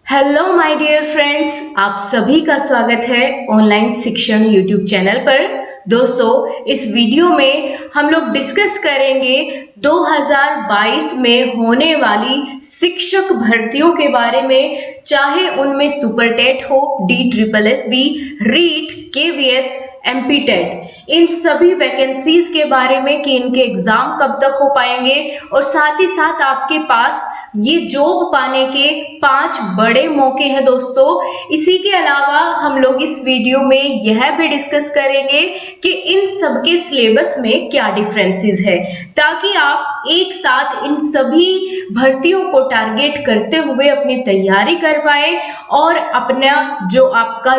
Hello my dear friends, आप सभी का स्वागत है ऑनलाइन शिक्षण यूट्यूब चैनल पर। दोस्तों, इस वीडियो में हम लोग डिस्कस करेंगे 2022 में होने वाली शिक्षक भर्तियों के बारे में, चाहे उनमें सुपर टेट हो, DSSB, REET, KVS, MP TET, इन सभी वैकेंसीज के बारे में कि इनके एग्जाम कब तक हो पाएंगे और साथ ही साथ आपके पास ये जॉब पाने के 5 बड़े मौके हैं दोस्तों। इसी के अलावा हम लोग इस वीडियो में यह भी डिस्कस करेंगे कि इन सब के सिलेबस में क्या डिफरेंसेस है, ताकि आप एक साथ इन सभी भर्तियों को टारगेट करते हुए अपनी तैयारी कर पाए और अपना जो आपका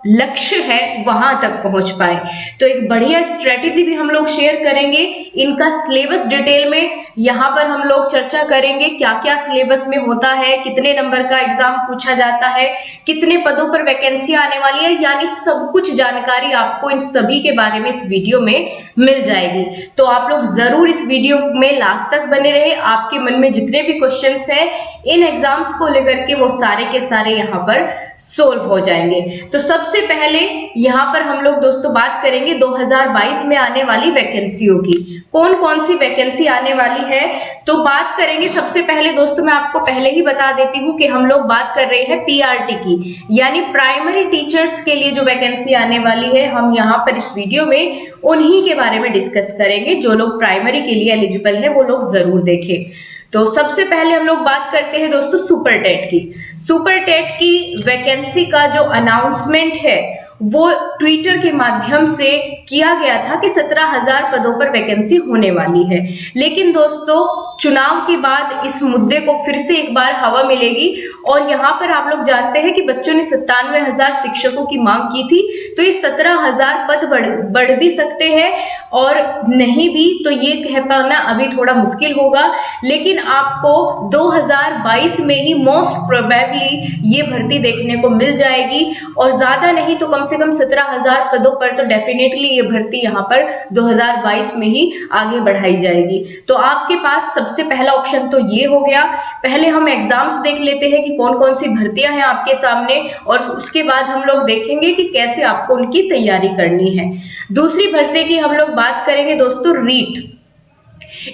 लक्ष्य है वहां तक पहुंच पाए। तो एक बढ़िया स्ट्रेटेजी भी हम लोग शेयर करेंगे। इनका सिलेबस डिटेल में यहाँ पर हम लोग चर्चा करेंगे, क्या क्या सिलेबस में होता है, कितने नंबर का एग्जाम पूछा जाता है, कितने पदों पर वैकेंसी आने वाली है, यानी सब कुछ जानकारी आपको इन सभी के बारे में इस वीडियो में मिल जाएगी। तो आप लोग जरूर इस वीडियो में लास्ट तक बने रहे। आपके मन में जितने भी क्वेश्चंस हैं इन एग्जाम्स को लेकर के वो सारे के सारे यहाँ पर सोल्व हो जाएंगे। तो सबसे पहले यहाँ पर हम लोग दोस्तों बात करेंगे 2022 में आने वाली वैकेंसियों की। कौन कौन सी वैकेंसी आने वाली है तो बात करेंगे। सबसे पहले दोस्तों मैं आपको पहले ही बता देती हूँ कि हम लोग बात कर रहे हैं PRT की, यानी प्राइमरी टीचर्स के लिए जो वैकेंसी आने वाली है, हम यहाँ पर इस वीडियो में उन्हीं के बारे में डिस्कस करेंगे। जो लोग प्राइमरी के लिए एलिजिबल है वो लोग जरूर देखें। तो सबसे पहले हम लोग बात करते हैं दोस्तों सुपर टेट की। सुपर टेट की वैकेंसी का जो अनाउंसमेंट है वो ट्विटर के माध्यम से किया गया था कि 17,000 पदों पर वैकेंसी होने वाली है। लेकिन दोस्तों चुनाव के बाद इस मुद्दे को फिर से एक बार हवा मिलेगी और यहाँ पर आप लोग जानते हैं कि बच्चों ने 97,000 शिक्षकों की मांग की थी, तो ये 17,000 पद बढ़ भी सकते हैं और नहीं भी, तो ये कह पाना अभी थोड़ा मुश्किल होगा। लेकिन आपको 2022 में ही मोस्ट प्रोबेबली ये भर्ती देखने को मिल जाएगी और ज्यादा नहीं तो कम से कम 17,000 पदों पर तो डेफिनेटली ये भर्ती यहाँ पर 2022 में ही आगे बढ़ाई जाएगी। तो आपके पास सबसे पहला ऑप्शन तो ये हो गया। पहले हम एग्जाम्स देख लेते हैं कि कौन कौन सी भर्तियां हैं आपके सामने और उसके बाद हम लोग देखेंगे कि कैसे आपको उनकी तैयारी करनी है। दूसरी भर्ती की हम लोग बात करेंगे दोस्तों रीट।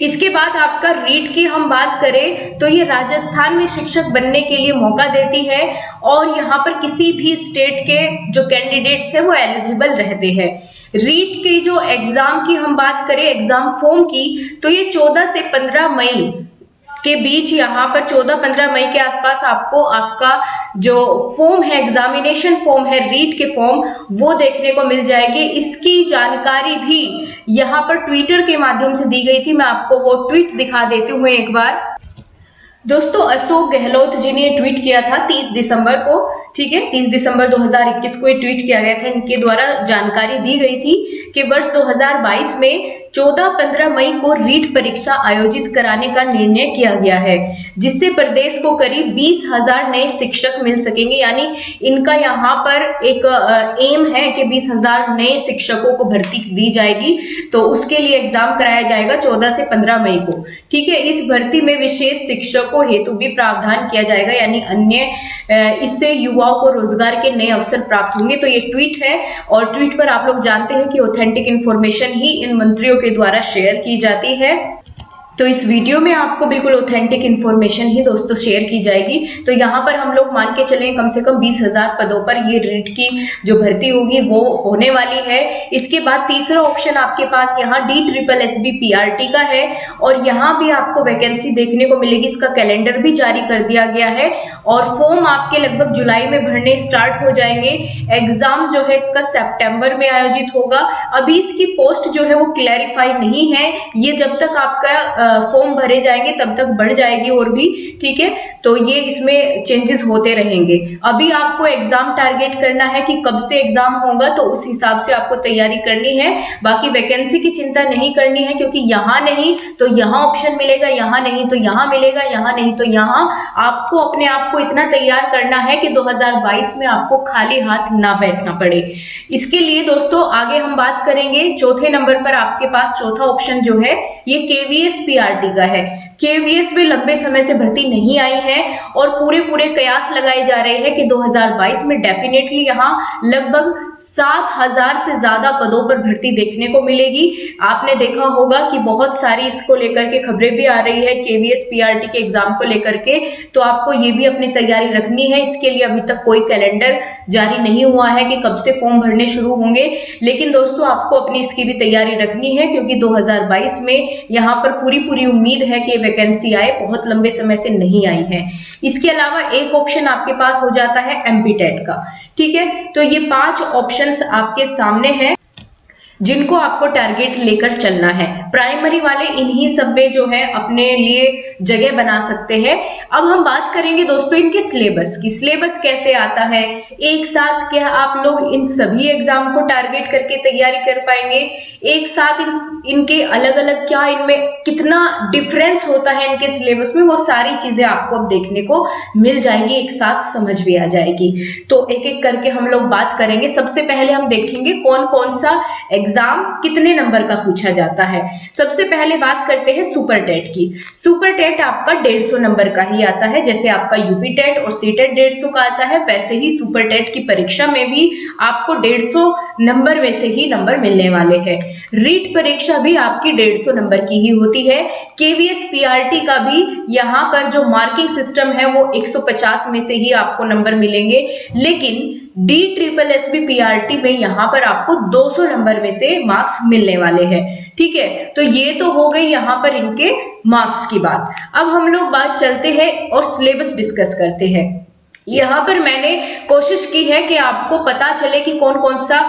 इसके बाद आपका रीट की हम बात करें तो ये राजस्थान में शिक्षक बनने के लिए मौका देती है और यहाँ पर किसी भी स्टेट के जो कैंडिडेट्स है वो एलिजिबल रहते हैं। रीट के जो एग्जाम की हम बात करें, एग्जाम फॉर्म की, तो ये 14 से 15 मई के बीच, यहाँ पर 14-15 मई के आसपास आपको आपका जो फॉर्म है, एग्जामिनेशन फॉर्म है, रीट के फॉर्म, वो देखने को मिल जाएगी। इसकी जानकारी भी यहाँ पर ट्विटर के माध्यम से दी गई थी। मैं आपको वो ट्वीट दिखा देती हूँ एक बार। दोस्तों अशोक गहलोत जी ने ट्वीट किया था 30 दिसंबर को, ठीक है, 30 दिसंबर 2021 को ये ट्वीट किया गया था। इनके द्वारा जानकारी दी गई थी कि वर्ष 2022 में 14-15 मई को रीट परीक्षा आयोजित कराने का निर्णय किया गया है, जिससे प्रदेश को करीब 20,000 नए शिक्षक मिल सकेंगे। यानी इनका यहाँ पर एक एम है कि 20,000 नए शिक्षकों को भर्ती दी जाएगी, तो उसके लिए एग्जाम कराया जाएगा 14 से 15 मई को, ठीक है। इस भर्ती में विशेष शिक्षकों हेतु भी प्रावधान किया जाएगा, यानी अन्य इससे युवाओं को रोजगार के नए अवसर प्राप्त होंगे। तो ये ट्वीट है और ट्वीट पर आप लोग जानते हैं कि ऑथेंटिक इंफॉर्मेशन ही इन मंत्रियों के द्वारा शेयर की जाती है। तो इस वीडियो में आपको बिल्कुल ऑथेंटिक इंफॉर्मेशन ही दोस्तों शेयर की जाएगी। तो यहाँ पर हम लोग मान के चलें कम से कम 20,000 पदों पर ये रीट की जो भर्ती होगी वो होने वाली है। इसके बाद तीसरा ऑप्शन आपके पास यहाँ DSSB PRT का है और यहाँ भी आपको वैकेंसी देखने को मिलेगी। इसका कैलेंडर भी जारी कर दिया गया है और फॉर्म आपके लगभग जुलाई में भरने स्टार्ट हो जाएंगे। एग्जाम जो है इसका सितंबर में आयोजित होगा। अभी इसकी पोस्ट जो है वो क्लैरिफाई नहीं है, ये जब तक आपका फॉर्म भरे जाएंगे तब तक बढ़ जाएगी और भी, ठीक है। तो ये इसमें चेंजेस होते रहेंगे। अभी आपको एग्जाम टारगेट करना है कि कब से एग्जाम होगा, तो उस हिसाब से आपको तैयारी करनी है। बाकी वैकेंसी की चिंता नहीं करनी है, क्योंकि यहाँ नहीं तो यहाँ ऑप्शन मिलेगा, यहाँ नहीं तो यहाँ मिलेगा, यहाँ नहीं तो यहाँ। आपको अपने आप को इतना तैयार करना है कि 2022 में आपको खाली हाथ ना बैठना पड़े। इसके लिए दोस्तों आगे हम बात करेंगे। चौथे नंबर पर आपके पास चौथा ऑप्शन जो है ये KVS PRT का है। केवीएस में लंबे समय से भर्ती नहीं आई है और पूरे कयास लगाए जा रहे हैं कि 2022 में डेफिनेटली यहाँ लगभग 7000 से ज्यादा पदों पर भर्ती देखने को मिलेगी। आपने देखा होगा कि बहुत सारी इसको लेकर के खबरें भी आ रही है केवीएस पीआरटी के एग्जाम को लेकर के, तो आपको ये भी अपनी तैयारी रखनी है। इसके लिए अभी तक कोई कैलेंडर जारी नहीं हुआ है कि कब से फॉर्म भरने शुरू होंगे, लेकिन दोस्तों आपको अपनी इसकी भी तैयारी रखनी है क्योंकि 2022 में यहाँ पर पूरी उम्मीद है कि वैकेंसी आए, बहुत लंबे समय से नहीं आई है। इसके अलावा एक ऑप्शन आपके पास हो जाता है एमपीटेट का, ठीक है। तो ये 5 ऑप्शंस आपके सामने हैं जिनको आपको टारगेट लेकर चलना है। प्राइमरी वाले इन्हीं सब में जो है अपने लिए जगह बना सकते हैं। अब हम बात करेंगे दोस्तों इनके सिलेबस की। सिलेबस कैसे आता है, एक साथ क्या आप लोग इन सभी एग्जाम को टारगेट करके तैयारी कर पाएंगे, एक साथ इनके अलग अलग क्या इनमें कितना डिफरेंस होता है इनके सिलेबस में, वो सारी चीजें आपको अब देखने को मिल जाएगी, एक साथ समझ भी आ जाएगी। तो एक एक करके हम लोग बात करेंगे। सबसे पहले हम देखेंगे कौन कौन सा एग्जाम कितने नंबर का पूछा जाता है। सबसे पहले बात करते हैं सुपर टेट की। सुपर टेट आपका 150 नंबर का ही आता है। जैसे आपका यूपी टेट और सी टेट 150 का आता है, वैसे ही सुपर टेट की परीक्षा में भी आपको 150 नंबर में से ही नंबर मिलने वाले हैं। रीट परीक्षा भी आपकी 150 नंबर की ही होती है। केवीएस पीआरटी का भी यहाँ पर जो मार्किंग सिस्टम है वो 150 में से ही आपको नंबर मिलेंगे, लेकिन DSSB पीआरटी में यहाँ पर आपको 200 नंबर में से मार्क्स मिलने वाले हैं, ठीक है। तो ये तो हो गई यहाँ पर इनके मार्क्स की बात। अब हम लोग बात चलते हैं और सिलेबस डिस्कस करते हैं। यहाँ पर मैंने कोशिश की है कि आपको पता चले कि कौन कौन सा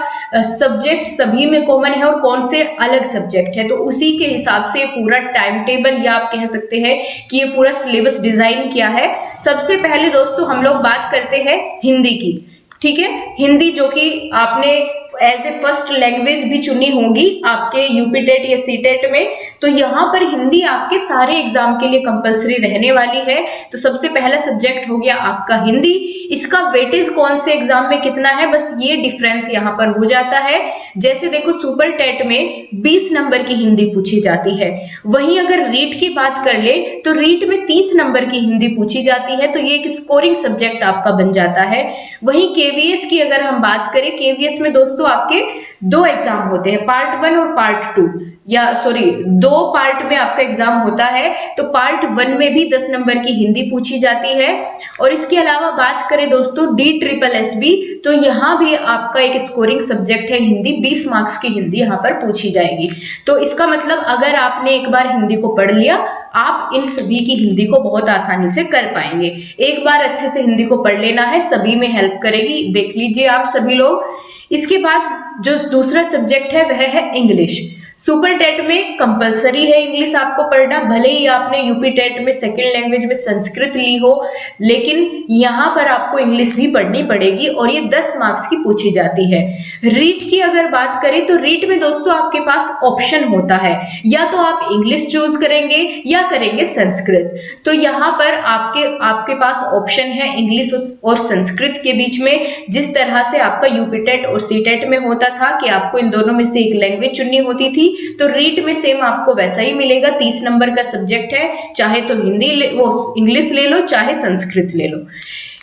सब्जेक्ट सभी में कॉमन है और कौन से अलग सब्जेक्ट है, तो उसी के हिसाब से पूरा टाइम टेबल या आप कह सकते हैं कि ये पूरा सिलेबस डिजाइन किया है। सबसे पहले दोस्तों हम लोग बात करते हैं हिंदी की, ठीक है। हिंदी जो कि आपने एज ए फर्स्ट लैंग्वेज भी चुनी होगी आपके यूपी टेट या सी टेट में, तो यहाँ पर हिंदी आपके सारे एग्जाम के लिए कंपलसरी रहने वाली है। तो सबसे पहला सब्जेक्ट हो गया आपका हिंदी। इसका वेटेज कौन से एग्जाम में कितना है, बस ये डिफरेंस यहाँ पर हो जाता है। जैसे देखो सुपर टेट में 20 नंबर की हिंदी पूछी जाती है, वहीं अगर रीट की बात कर ले तो रीट में 30 नंबर की हिंदी पूछी जाती है, तो ये एक स्कोरिंग सब्जेक्ट आपका बन जाता है। वहीं केवीएस की अगर हम बात करें, केवीएस में दोस्तों आपके 2 एग्जाम होते हैं, पार्ट 1 और पार्ट 2, या सॉरी 2 पार्ट में आपका एग्जाम होता है। तो पार्ट 1 में भी 10 नंबर की हिंदी पूछी जाती है। और इसके अलावा बात करें दोस्तों DSSB, तो यहाँ भी आपका एक स्कोरिंग सब्जेक्ट है हिंदी, 20 मार्क्स की हिंदी यहाँ पर पूछी जाएगी। तो इसका मतलब अगर आपने एक बार हिंदी को पढ़ लिया, आप इन सभी की हिंदी को बहुत आसानी से कर पाएंगे। एक बार अच्छे से हिंदी को पढ़ लेना है, सभी में हेल्प करेगी, देख लीजिए आप सभी लोग। इसके बाद जो दूसरा सब्जेक्ट है वह है इंग्लिश। सुपर टेट में कंपलसरी है इंग्लिश आपको पढ़ना, भले ही आपने यूपी टेट में सेकेंड लैंग्वेज में संस्कृत ली हो, लेकिन यहाँ पर आपको इंग्लिश भी पढ़नी पड़ेगी और ये 10 मार्क्स की पूछी जाती है। रीट की अगर बात करें तो रीट में दोस्तों आपके पास ऑप्शन होता है, या तो आप इंग्लिश चूज करेंगे या करेंगे संस्कृत। तो यहाँ पर आपके पास ऑप्शन है इंग्लिश और संस्कृत के बीच में, जिस तरह से आपका यूपी टेट और सी टेट में होता था कि आपको इन दोनों में से एक लैंग्वेज चुननी होती थी। तो रीट में सेम आपको वैसा ही मिलेगा, 30 नंबर का सब्जेक्ट है, चाहे तो वो इंग्लिश ले लो चाहे संस्कृत ले लो।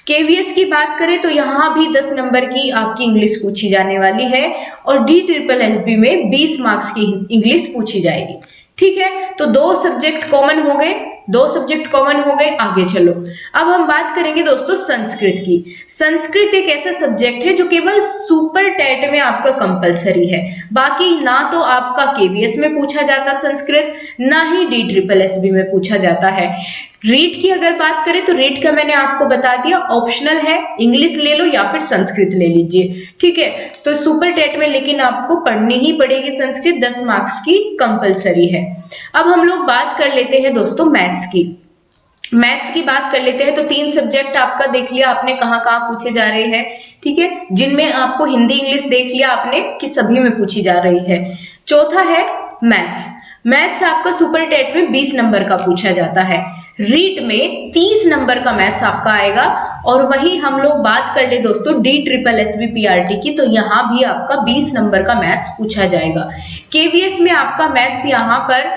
केवीएस की बात करें तो यहाँ भी 10 नंबर की आपकी इंग्लिश पूछी जाने वाली है और DSSB में 20 मार्क्स की इंग्लिश पूछी जाएगी, ठीक है। तो 2 सब्जेक्ट कॉमन हो गए, आगे चलो। अब हम बात करेंगे दोस्तों संस्कृत की। संस्कृत एक ऐसा सब्जेक्ट है जो केवल सुपर टेट में आपका कंपलसरी है, बाकी ना तो आपका केवीएस में पूछा जाता संस्कृत, ना ही DSSB में पूछा जाता है। रीट की अगर बात करें तो रीट का मैंने आपको बता दिया, ऑप्शनल है, इंग्लिश ले लो या फिर संस्कृत ले लीजिए, ठीक है। तो सुपर टेट में लेकिन आपको पढ़नी ही पड़ेगी संस्कृत, 10 मार्क्स की कंपलसरी है। अब हम लोग बात कर लेते हैं दोस्तों मैथ्स की। मैथ्स की बात कर लेते हैं तो 3 सब्जेक्ट आपका देख लिया आपने कहाँ कहाँ पूछे जा रहे हैं, ठीक है, जिनमें आपको हिंदी इंग्लिश देख लिया आपने कि सभी में पूछी जा रही है। चौथा है मैथ्स। मैथ्स आपका सुपर टेट में 20 नंबर का पूछा जाता है, रीट में 30 नंबर का मैथ्स आपका आएगा। और वही हम लोग बात कर ले दोस्तों DSSB पीआरटी की, तो यहाँ भी आपका 20 नंबर का मैथ्स पूछा जाएगा। केवीएस में आपका मैथ्स यहाँ पर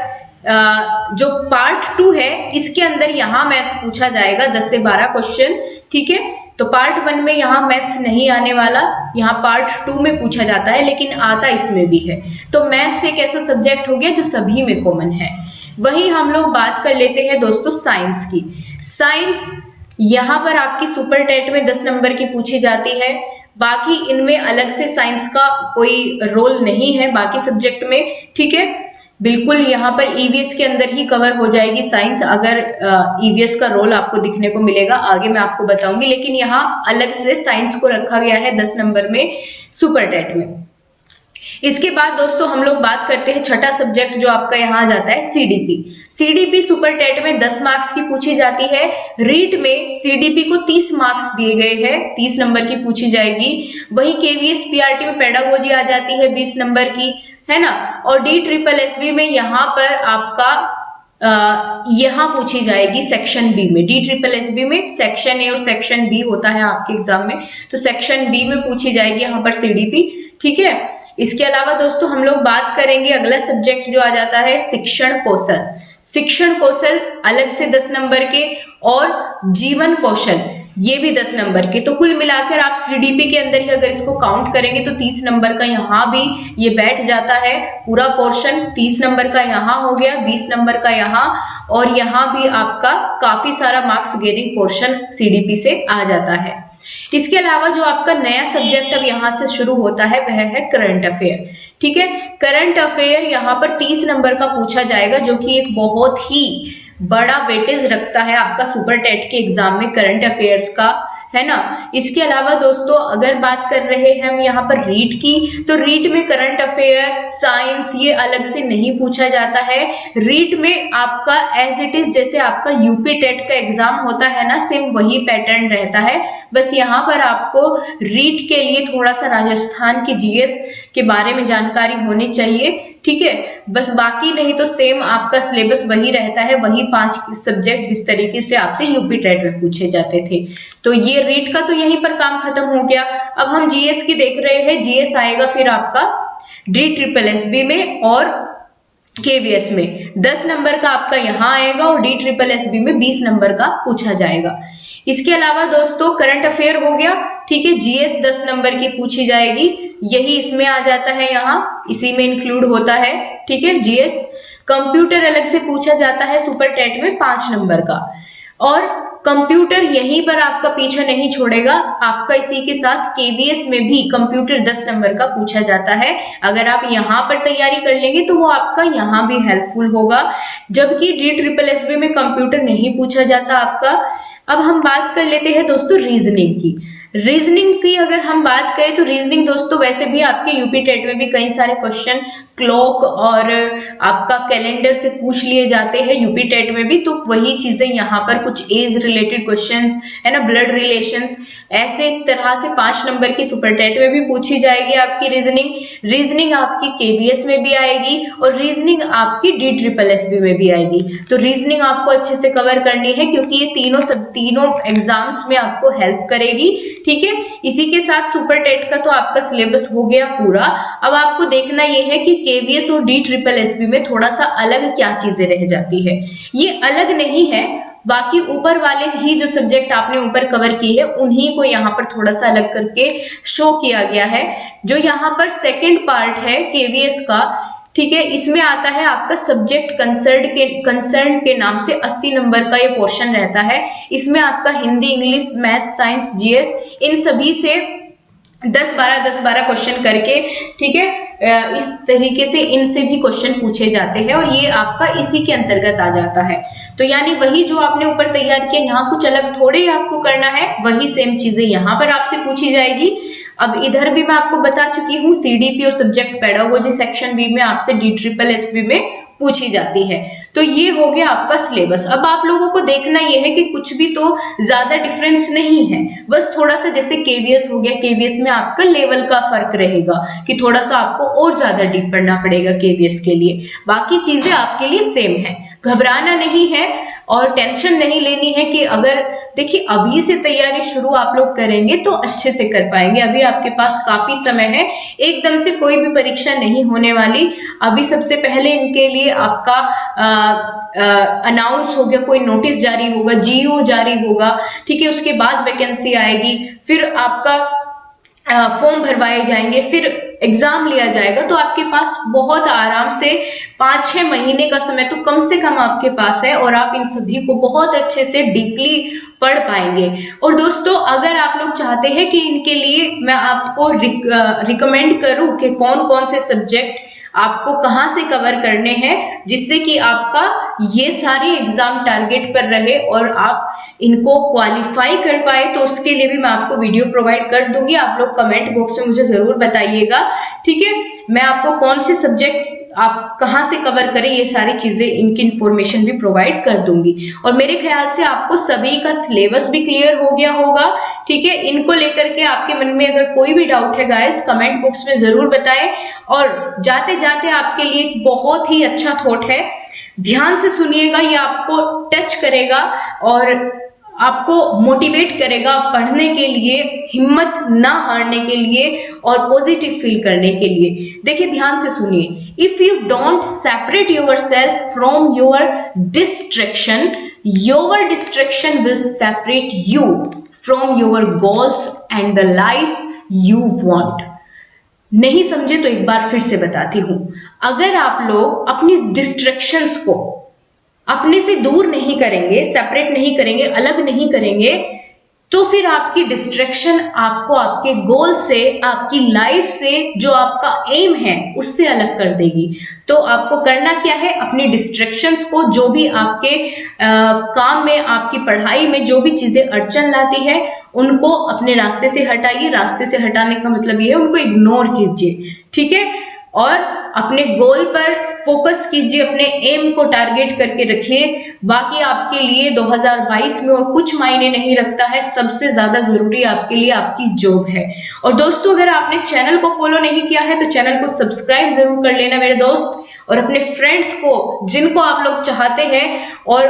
जो पार्ट 2 है इसके अंदर यहाँ मैथ्स पूछा जाएगा 10 से 12 क्वेश्चन, ठीक है। तो पार्ट 1 में यहाँ मैथ्स नहीं आने वाला, यहाँ पार्ट 2 में पूछा जाता है, लेकिन आता इसमें भी है। तो मैथ्स एक ऐसा सब्जेक्ट हो गया जो सभी में कॉमन है। वहीं हम लोग बात कर लेते हैं दोस्तों साइंस की। साइंस यहाँ पर आपकी सुपर टेट में 10 नंबर की पूछी जाती है। बाकी इनमें अलग से साइंस का कोई रोल नहीं है बाकी सब्जेक्ट में, ठीक है। बिल्कुल यहाँ पर ईवीएस के अंदर ही कवर हो जाएगी साइंस, अगर ईवीएस का रोल आपको दिखने को मिलेगा आगे मैं आपको बताऊंगी, लेकिन यहाँ अलग से साइंस को रखा गया है 10 नंबर में सुपर टेट में। इसके बाद दोस्तों हम लोग बात करते हैं छठा सब्जेक्ट जो आपका यहाँ आ जाता है सीडीपी। सीडीपी सुपर टेट में 10 मार्क्स की पूछी जाती है। रीट में सीडीपी को 30 मार्क्स दिए गए हैं, 30 नंबर की पूछी जाएगी। वहीं केवीएस पीआरटी में पेडागोजी आ जाती है 20 नंबर की, है ना। और DSSB में यहाँ पर आपका यहाँ पूछी जाएगी सेक्शन बी में। DSSB में सेक्शन ए और सेक्शन बी होता है आपके एग्जाम में, तो सेक्शन बी में पूछी जाएगी यहाँ पर सीडीपी, ठीक है। इसके अलावा दोस्तों हम लोग बात करेंगे अगला सब्जेक्ट जो आ जाता है शिक्षण कौशल। शिक्षण कौशल अलग से 10 नंबर के, और जीवन कौशल ये भी 10 नंबर के। तो कुल मिलाकर आप सीडीपी के अंदर ही अगर इसको काउंट करेंगे तो 30 नंबर का यहाँ भी ये बैठ जाता है पूरा पोर्शन। 30 नंबर का यहाँ हो गया, 20 नंबर का यहाँ, और यहाँ भी आपका काफी सारा मार्क्स गेनिंग पोर्शन सीडीपी से आ जाता है। इसके अलावा जो आपका नया सब्जेक्ट अब यहाँ से शुरू होता है वह है करंट अफेयर, ठीक है। करंट अफेयर यहाँ पर 30 नंबर का पूछा जाएगा, जो कि एक बहुत ही बड़ा वेटेज रखता है आपका सुपर टेट के एग्जाम में करंट अफेयर्स का, है ना। इसके अलावा दोस्तों अगर बात कर रहे हैं हम यहाँ पर रीट की, तो रीट में करंट अफेयर साइंस ये अलग से नहीं पूछा जाता है। रीट में आपका एज इट इज जैसे आपका यूपी टेट का एग्जाम होता है ना, सेम वही पैटर्न रहता है। बस यहाँ पर आपको रीट के लिए थोड़ा सा राजस्थान की जीएस के बारे में जानकारी होनी चाहिए, ठीक है। बस बाकी नहीं तो सेम आपका सिलेबस वही रहता है, वही 5 सब्जेक्ट जिस तरीके से आपसे यूपी टेट में पूछे जाते थे। तो ये रीट का तो यहीं पर काम खत्म हो गया। अब हम जीएस की देख रहे हैं। जीएस आएगा फिर आपका DSSB में और केवीएस में 10 नंबर का आपका यहाँ आएगा, और DSSB में 20 नंबर का पूछा जाएगा। इसके अलावा दोस्तों करंट अफेयर हो गया, ठीक है। जीएस 10 नंबर की पूछी जाएगी, यही इसमें आ जाता है, यहाँ इसी में इंक्लूड होता है, ठीक है। जीएस कंप्यूटर अलग से पूछा जाता है सुपर टेट में 5 नंबर का, और कंप्यूटर यहीं पर आपका पीछा नहीं छोड़ेगा, आपका इसी के साथ केवीएस में भी कंप्यूटर 10 नंबर का पूछा जाता है। अगर आप यहाँ पर तैयारी कर लेंगे तो वो आपका यहाँ भी हेल्पफुल होगा, जबकि DSSB में कंप्यूटर नहीं पूछा जाता आपका। अब हम बात कर लेते हैं दोस्तों रीजनिंग की। रीजनिंग की अगर हम बात करें तो रीजनिंग दोस्तों वैसे भी आपके यूपी टेट में भी कई सारे क्वेश्चन क्लॉक और आपका कैलेंडर से पूछ लिए जाते हैं यूपी टेट में भी, तो वही चीजें यहाँ पर कुछ एज रिलेटेड क्वेश्चंस है ना, ब्लड रिलेशंस, ऐसे इस तरह से 5 नंबर की सुपर टेट में भी पूछी जाएगी आपकी रीजनिंग। रीजनिंग आपकी केवीएस में भी आएगी और रीजनिंग आपकी DSSB में भी आएगी। तो रीजनिंग आपको अच्छे से कवर करनी है, क्योंकि ये तीनों एग्जाम्स में आपको हेल्प करेगी, ठीक है। इसी के साथ सुपर टेट का तो आपका सिलेबस हो गया पूरा। अब आपको देखना यह है कि केवीएस और DSSB में थोड़ा सा अलग क्या चीजें रह जाती है। ये अलग नहीं है, बाकी ऊपर वाले ही जो सब्जेक्ट आपने ऊपर कवर किए हैं उन्हीं को यहाँ पर थोड़ा सा अलग करके शो किया गया है। जो यहाँ पर सेकंड पार्ट है केवीएस का, ठीक है, इसमें आता है आपका सब्जेक्ट कंसर्न के नाम से 80 नंबर का ये पोर्शन रहता है। इसमें आपका Hindi, English, math, science, GS इन सभी से 10-12 क्वेश्चन करके, ठीक है, इस तरीके से इनसे भी क्वेश्चन पूछे जाते हैं, और ये आपका इसी के अंतर्गत आ जाता है। तो यानी वही जो आपने ऊपर तैयार किया, यहाँ कुछ अलग थोड़े ही आपको करना है, वही सेम चीजें यहाँ पर आपसे पूछी जाएगी। अब इधर भी मैं आपको बता चुकी हूँ, सीडीपी और सब्जेक्ट पेडागोजी सेक्शन बी में आपसे DSSB में पूछी जाती है। तो ये हो गया आपका सिलेबस। अब आप लोगों को देखना ये है कि कुछ भी तो ज्यादा डिफरेंस नहीं है, बस थोड़ा सा जैसे केवीएस हो गया, केवीएस में आपका लेवल का फर्क रहेगा कि थोड़ा सा आपको और ज्यादा डीप पढ़ना पड़ेगा केवीएस के लिए। बाकी चीजें आपके लिए सेम है, घबराना नहीं है। और टेंशन नहीं लेनी है कि अगर देखिए अभी से तैयारी शुरू आप लोग करेंगे तो अच्छे से कर पाएंगे। अभी आपके पास काफी समय है, एकदम से कोई भी परीक्षा नहीं होने वाली। अभी सबसे पहले इनके लिए आपका अनाउंस हो गया, कोई नोटिस जारी होगा, जीओ जारी होगा, ठीक है। उसके बाद वैकेंसी आएगी, फिर आपका फॉर्म भरवाए जाएंगे, फिर एग्जाम लिया जाएगा। तो आपके पास बहुत आराम से 5-6 महीने का समय तो कम से कम आपके पास है और आप इन सभी को बहुत अच्छे से डीपली पढ़ पाएंगे। और दोस्तों अगर आप लोग चाहते हैं कि इनके लिए मैं आपको रिकमेंड करूं कि कौन कौन से सब्जेक्ट आपको कहां से कवर करने हैं जिससे कि आपका ये सारे एग्जाम टारगेट पर रहे और आप इनको क्वालिफाई कर पाए, तो उसके लिए भी मैं आपको वीडियो प्रोवाइड कर दूंगी। आप लोग कमेंट बॉक्स में मुझे जरूर बताइएगा, ठीक है। मैं आपको कौन से सब्जेक्ट आप कहां से कवर करें ये सारी चीजें, इनकी इंफॉर्मेशन भी प्रोवाइड कर दूंगी। और मेरे ख्याल से आपको सभी का सिलेबस भी क्लियर हो गया होगा, ठीक है। इनको लेकर के आपके मन में अगर कोई भी डाउट है गाइस, कमेंट बॉक्स में जरूर बताएं। और जाते जाते आपके लिए एक बहुत ही अच्छा थॉट है, ध्यान से सुनिएगा, ये आपको टच करेगा और आपको मोटिवेट करेगा पढ़ने के लिए, हिम्मत ना हारने के लिए और पॉजिटिव फील करने के लिए। देखिए ध्यान से सुनिए, if you don't separate yourself from your distraction will separate you from your goals and the life you want. नहीं समझे तो एक बार फिर से बताती हूं, अगर आप लोग अपनी डिस्ट्रैक्शंस को अपने से दूर नहीं करेंगे, सेपरेट नहीं करेंगे, अलग नहीं करेंगे, तो फिर आपकी डिस्ट्रैक्शन आपको आपके गोल से, आपकी लाइफ से, जो आपका एम है उससे अलग कर देगी। तो आपको करना क्या है, अपनी डिस्ट्रैक्शंस को, जो भी आपके काम में, आपकी पढ़ाई में जो भी चीजें अड़चन लाती है उनको अपने रास्ते से हटाइए। रास्ते से हटाने का मतलब ये है उनको इग्नोर कीजिए, ठीक है। और अपने गोल पर फोकस कीजिए, अपने एम को टारगेट करके रखिए। बाकी आपके लिए 2022 में और कुछ मायने नहीं रखता है, सबसे ज्यादा जरूरी आपके लिए आपकी जॉब है। और दोस्तों अगर आपने चैनल को फॉलो नहीं किया है तो चैनल को सब्सक्राइब जरूर कर लेना मेरे दोस्त, और अपने फ्रेंड्स को, जिनको आप लोग चाहते हैं और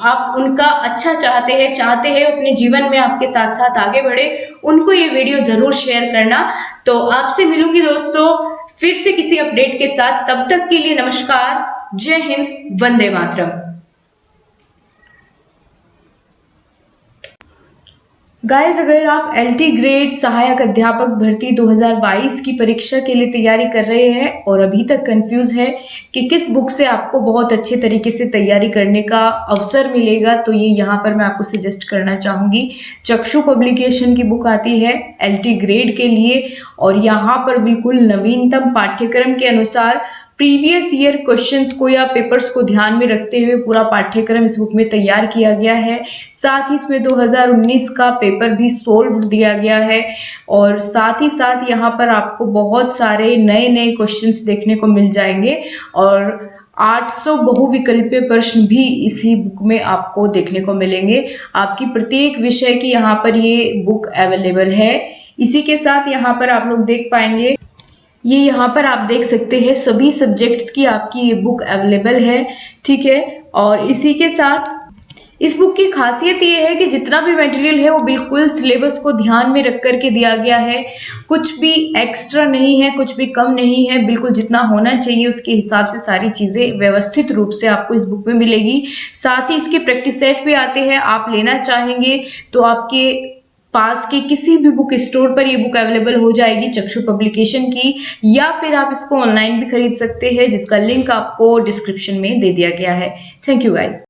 आप उनका अच्छा चाहते हैं अपने जीवन में आपके साथ साथ आगे बढ़े, उनको ये वीडियो जरूर शेयर करना। तो आपसे मिलूंगी दोस्तों फिर से किसी अपडेट के साथ, तब तक के लिए नमस्कार, जय हिंद, वंदे मातरम। गाइस अगर आप LT ग्रेड सहायक अध्यापक भर्ती 2022 की परीक्षा के लिए तैयारी कर रहे हैं और अभी तक कंफ्यूज है कि किस बुक से आपको बहुत अच्छे तरीके से तैयारी करने का अवसर मिलेगा, तो ये यहाँ पर मैं आपको सजेस्ट करना चाहूँगी। चक्षु पब्लिकेशन की बुक आती है LT ग्रेड के लिए, और यहाँ पर बिल्कुल नवीनतम पाठ्यक्रम के अनुसार प्रीवियस ईयर क्वेश्चंस को या पेपर्स को ध्यान में रखते हुए पूरा पाठ्यक्रम इस बुक में तैयार किया गया है। साथ ही इसमें 2019 का पेपर भी सोल्व दिया गया है, और साथ ही साथ यहाँ पर आपको बहुत सारे नए नए क्वेश्चंस देखने को मिल जाएंगे, और 800 बहुविकल्पीय प्रश्न भी इसी बुक में आपको देखने को मिलेंगे। आपकी प्रत्येक विषय की यहाँ पर ये बुक अवेलेबल है। इसी के साथ यहाँ पर आप लोग देख पाएंगे, ये यहाँ पर आप देख सकते हैं सभी सब्जेक्ट्स की आपकी ये बुक अवेलेबल है, ठीक है। और इसी के साथ इस बुक की खासियत ये है कि जितना भी मटेरियल है वो बिल्कुल सिलेबस को ध्यान में रख करके दिया गया है, कुछ भी एक्स्ट्रा नहीं है, कुछ भी कम नहीं है, बिल्कुल जितना होना चाहिए उसके हिसाब से सारी चीज़ें व्यवस्थित रूप से आपको इस बुक में मिलेगी। साथ ही इसके प्रैक्टिस सेट भी आते हैं, आप लेना चाहेंगे तो आपके पास के किसी भी बुक स्टोर पर ये बुक अवेलेबल हो जाएगी चक्षु पब्लिकेशन की, या फिर आप इसको ऑनलाइन भी खरीद सकते हैं जिसका लिंक आपको डिस्क्रिप्शन में दे दिया गया है। Thank you guys.